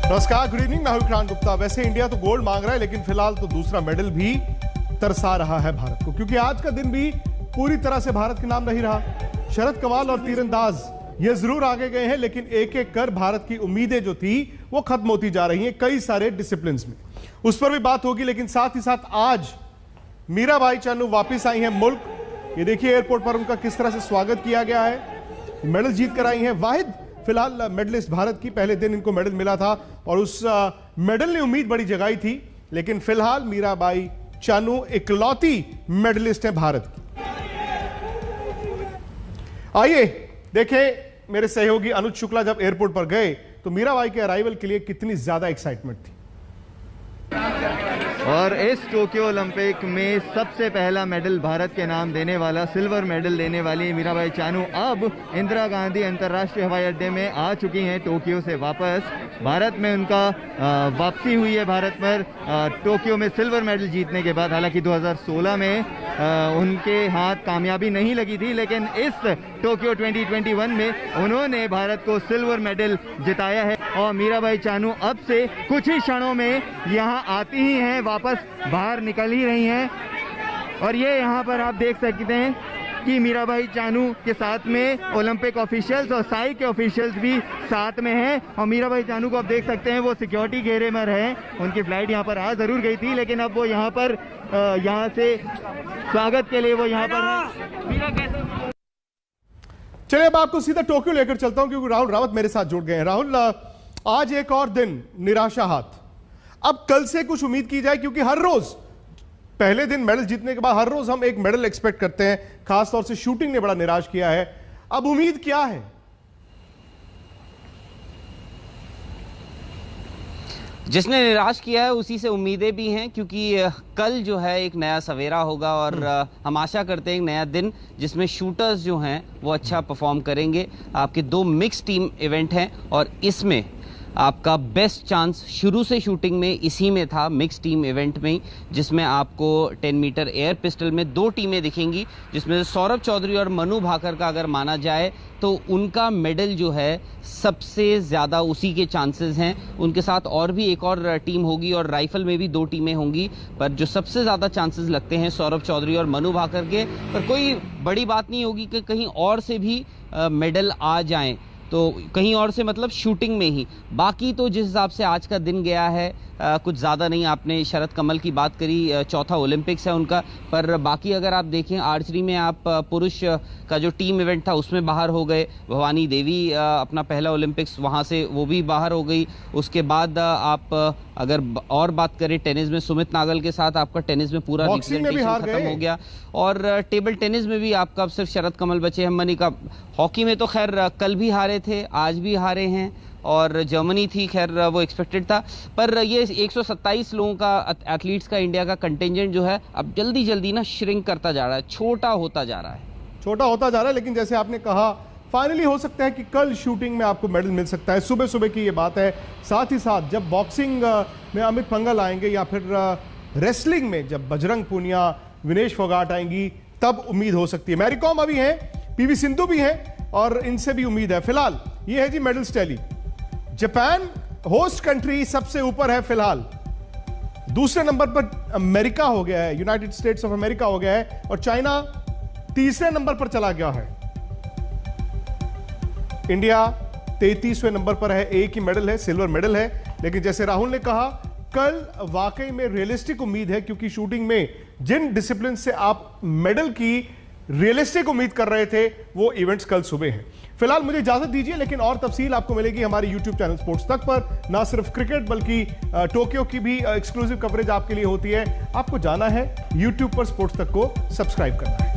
नमस्कार, good evening. मैं हूं विक्रांत गुप्ता। वैसे इंडिया तो गोल्ड मांग रहा है, लेकिन फिलहाल तो दूसरा मेडल भी तरसा रहा है भारत को, क्योंकि आज का दिन भी पूरी तरह से भारत के नाम नहीं रहा। शरद कमाल और तीरंदाज ये जरूर आगे गए हैं, लेकिन एक एक कर भारत की उम्मीदें जो थी वो खत्म होती जा रही हैं कई सारे डिसिप्लिन में। उस पर भी बात होगी, लेकिन साथ ही साथ आज मीराबाई चानू वापिस आई हैं मुल्क। ये देखिए एयरपोर्ट पर उनका किस तरह से स्वागत किया गया है। मेडल जीत कर आई हैं, वाहिद फिलहाल मेडलिस्ट भारत की। पहले दिन इनको मेडल मिला था और उस मेडल ने उम्मीद बड़ी जगाई थी, लेकिन फिलहाल मीराबाई चानू इकलौती मेडलिस्ट है भारत की। आइए देखें मेरे सहयोगी अनुज शुक्ला जब एयरपोर्ट पर गए तो मीराबाई के अराइवल के लिए कितनी ज्यादा एक्साइटमेंट थी। और इस टोक्यो ओलंपिक में सबसे पहला मेडल भारत के नाम देने वाला, सिल्वर मेडल लेने वाली मीराबाई चानू अब इंदिरा गांधी अंतर्राष्ट्रीय हवाई अड्डे में आ चुकी हैं टोक्यो से वापस। भारत में उनका वापसी हुई है भारत पर टोक्यो में सिल्वर मेडल जीतने के बाद। हालांकि 2016 में उनके हाथ कामयाबी नहीं लगी थी, लेकिन इस टोक्यो 2021 में उन्होंने भारत को सिल्वर मेडल जिताया है। और मीराबाई चानू अब से कुछ ही क्षणों में यहाँ आती ही हैं, वापस बाहर निकल ही रही हैं। और ये यहाँ पर आप देख सकते हैं कि मीराबाई चानू के साथ में ओलंपिक ऑफिशियल्स और साई के ऑफिशियल्स भी साथ में हैं। और मीराबाई चानू को आप देख सकते हैं वो सिक्योरिटी घेरे में रहे। उनकी फ्लाइट यहाँ पर आ जरूर गई थी, लेकिन अब वो यहाँ पर यहाँ से स्वागत के लिए वो यहाँ पर है। चलिए अब आपको सीधा टोक्यो लेकर चलता हूं, क्योंकि राहुल रावत मेरे साथ जुड़ गए हैं। राहुल, आज एक और दिन निराशा हाथ। अब कल से कुछ उम्मीद की जाए, क्योंकि हर रोज पहले दिन मेडल जीतने के बाद हर रोज हम एक मेडल एक्सपेक्ट करते हैं। खासतौर से शूटिंग ने बड़ा निराश किया है। अब उम्मीद क्या है? जिसने निराश किया है उसी से उम्मीदें भी हैं, क्योंकि कल जो है एक नया सवेरा होगा और हम आशा करते हैं एक नया दिन जिसमें शूटर्स जो हैं वो अच्छा परफॉर्म करेंगे। आपके दो मिक्स टीम इवेंट हैं और इसमें आपका बेस्ट चांस शुरू से शूटिंग में इसी में था, मिक्स टीम इवेंट में, जिसमें आपको 10 मीटर एयर पिस्टल में दो टीमें दिखेंगी, जिसमें सौरभ चौधरी और मनु भाकर का अगर माना जाए तो उनका मेडल जो है सबसे ज़्यादा उसी के चांसेस हैं। उनके साथ और भी एक और टीम होगी और राइफल में भी दो टीमें होंगी, पर जो सबसे ज़्यादा चांसेस लगते हैं सौरभ चौधरी और मनु भाकर के। पर कोई बड़ी बात नहीं होगी कि कहीं और से भी मेडल आ जाएं, तो कहीं और से मतलब शूटिंग में ही। बाकी तो जिस हिसाब से आज का दिन गया है कुछ ज़्यादा नहीं। आपने शरद कमल की बात करी, चौथा ओलंपिक्स है उनका, पर बाकी अगर आप देखें आर्चरी में आप पुरुष का जो टीम इवेंट था उसमें बाहर हो गए। भवानी देवी अपना पहला ओलंपिक्स वहाँ से वो भी बाहर हो गई। उसके बाद आप अगर और बात करें टेनिस में सुमित नागल के साथ आपका टेनिस में पूरा रिप्रेजेंटेशन खत्म हो गया। और टेबल टेनिस में भी आपका सिर्फ शरद कमल बचे हैं। मनिका, हॉकी में तो खैर कल भी हारे थे, आज भी हारे हैं, और जर्मनी थी, खैर वो एक्सपेक्टेड था। पर ये 127 लोगों का एथलीट्स का इंडिया का कंटिंजेंट जो है अब जल्दी जल्दी ना श्रिंक करता जा रहा है, छोटा होता जा रहा है। लेकिन जैसे आपने कहा फाइनली हो सकता है कि कल शूटिंग में आपको मेडल मिल सकता है। सुबह सुबह की ये बात है। साथ ही साथ जब बॉक्सिंग में अमित पंघल आएंगे या फिर रेसलिंग में जब बजरंग पूनिया, विनेश फोगाट आएंगी, तब उम्मीद हो सकती है। मैरी कॉम अभी हैं, पीवी सिंधु भी हैं और इनसे भी उम्मीद है। फिलहाल ये है जी medals tally. Japan host country सबसे ऊपर है फिलहाल। दूसरे नंबर पर अमेरिका हो गया है, यूनाइटेड स्टेट्स ऑफ अमेरिका हो गया है, और चाइना तीसरे नंबर पर चला गया है। इंडिया 33वें नंबर पर है, एक ही मेडल है, सिल्वर मेडल है। लेकिन जैसे राहुल ने कहा, कल वाकई में रियलिस्टिक उम्मीद है, क्योंकि शूटिंग में जिन डिसिप्लिन से आप मेडल की रियलिस्टिक उम्मीद कर रहे थे वो इवेंट्स कल सुबह हैं। फिलहाल मुझे इजाजत दीजिए, लेकिन और तफसील आपको मिलेगी हमारे YouTube चैनल स्पोर्ट्स तक पर। ना सिर्फ क्रिकेट बल्कि टोक्यो की भी एक्सक्लूसिव कवरेज आपके लिए होती है। आपको जाना है YouTube पर स्पोर्ट्स तक को सब्सक्राइब करना है।